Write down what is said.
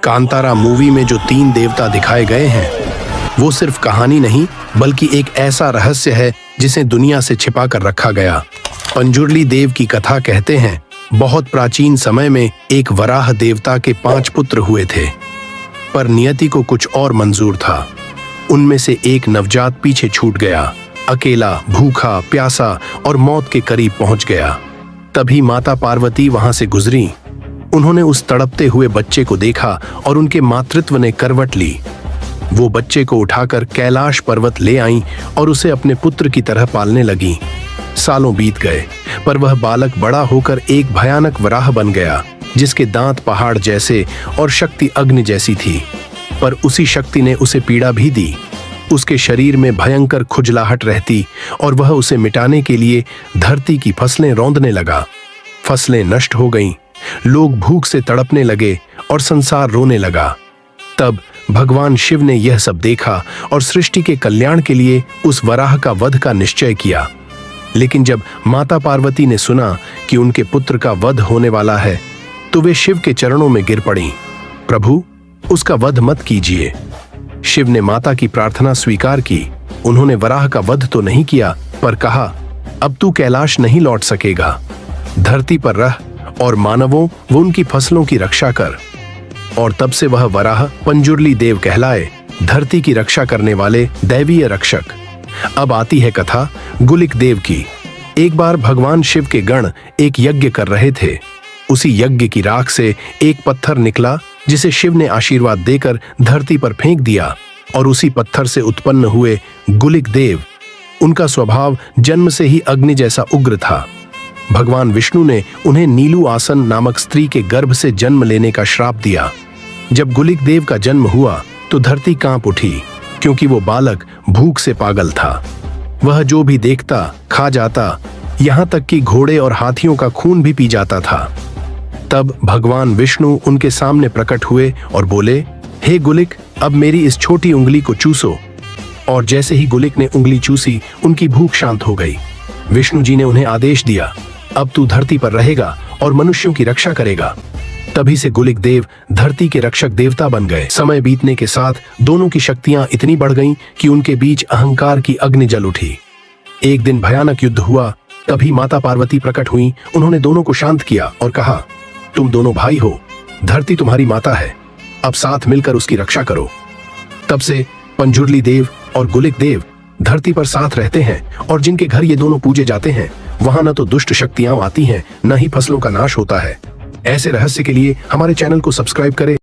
Kantara movie में जो 3 देवता दिखाए गए हैं वो सिर्फ कहानी नहीं बल्कि एक ऐसा रहस्य है जिसे दुनिया से छिपा कर रखा गया। पंजुर्ली देव की कथा कहते हैं बहुत प्राचीन समय में एक वराह देवता के 5 पुत्र हुए थे, पर नियति को कुछ और मंजूर था। उनमें से एक नवजात पीछे छूट गया, अकेला, भूखा, प्यासा और मौत के करीब पहुंच गया। तभी माता पार्वती वहां से गुजरी। उन्होंने उस तड़पते हुए बच्चे को देखा और उनके मातृत्व ने करवट ली। वो बच्चे को उठाकर कैलाश पर्वत ले आईं और उसे अपने पुत्र की तरह पालने लगी। सालों बीत गए, पर वह बालक बड़ा होकर एक भयानक वराह बन गया, जिसके दांत पहाड़ जैसे और शक्ति अग्नि जैसी थी। पर उसी शक्ति ने उसे पीड़ा भी दी। उसके शरीर में भयंकर खुजलाहट रहती और वह उसे मिटाने के लिए धरती की फसलें रौंदने लगा। फसलें नष्ट हो गईं, लोग भूख से तड़पने लगे और संसार रोने लगा। तब भगवान शिव ने यह सब देखा और सृष्टि के कल्याण के लिए उस वराह का वध का निश्चय किया। लेकिन जब माता पार्वती ने सुना कि उनके पुत्र का वध होने वाला है, तो वे शिव के चरणों में गिर पड़ीं। प्रभु, उसका वध मत कीजिए। शिव ने माता की प्रार्थना स्वीकार की। उन्होंने वराह का वध तो नहीं किया, पर कहा, अब तू कैलाश नहीं लौट सकेगा। धरती पर रह और मानवों व उनकी फसलों की रक्षा कर। और तब से वह वराह पंजुर्ली देव कहलाए, धरती की रक्षा करने वाले दैवीय रक्षक। अब आती है कथा गुलिक देव की। एक बार भगवान शिव के गण एक यज्ञ कर रहे थे। उसी यज्ञ की राख से एक पत्थर निकला, जिसे शिव ने आशीर्वाद देकर धरती पर फेंक दिया। और उसी पत्थर से उत्पन्न हुए गुलिक देव। उनका स्वभाव जन्म से ही अग्नि जैसा उग्र था। भगवान विष्णु ने उन्हें नीलू आसन नामक स्त्री के गर्भ से जन्म लेने का श्राप दिया। जब गुलिक देव का जन्म हुआ तो धरती कांप उठी, क्योंकि वो बालक भूख से पागल था। वह जो भी देखता खा जाता, यहाँ तक कि घोड़े और हाथियों का खून भी पी जाता था। तब भगवान विष्णु उनके सामने प्रकट हुए और बोले, हे गुलिक, अब मेरी इस छोटी उंगली को चूसो। और जैसे ही गुलिक ने उंगली चूसी, उनकी भूख शांत हो गई। विष्णु जी ने उन्हें आदेश दिया, अब तू धरती पर रहेगा और मनुष्यों की रक्षा करेगा। तभी से गुलिक देव धरती के रक्षक देवता बन गए। समय बीतने के साथ दोनों की शक्तियां इतनी बढ़ गईं कि उनके बीच अहंकार की अग्नि जल उठी। एक दिन भयानक युद्ध हुआ। तभी माता पार्वती प्रकट हुई। उन्होंने दोनों को शांत किया और कहा, तुम दोनों भाई हो, धरती तुम्हारी माता है, अब साथ मिलकर उसकी रक्षा करो। तब से पंजुर्ली देव और गुलिक देव धरती पर साथ रहते हैं, और जिनके घर ये दोनों पूजे जाते हैं वहां न तो दुष्ट शक्तियां आती हैं, न ही फसलों का नाश होता है। ऐसे रहस्य के लिए हमारे चैनल को सब्सक्राइब करें।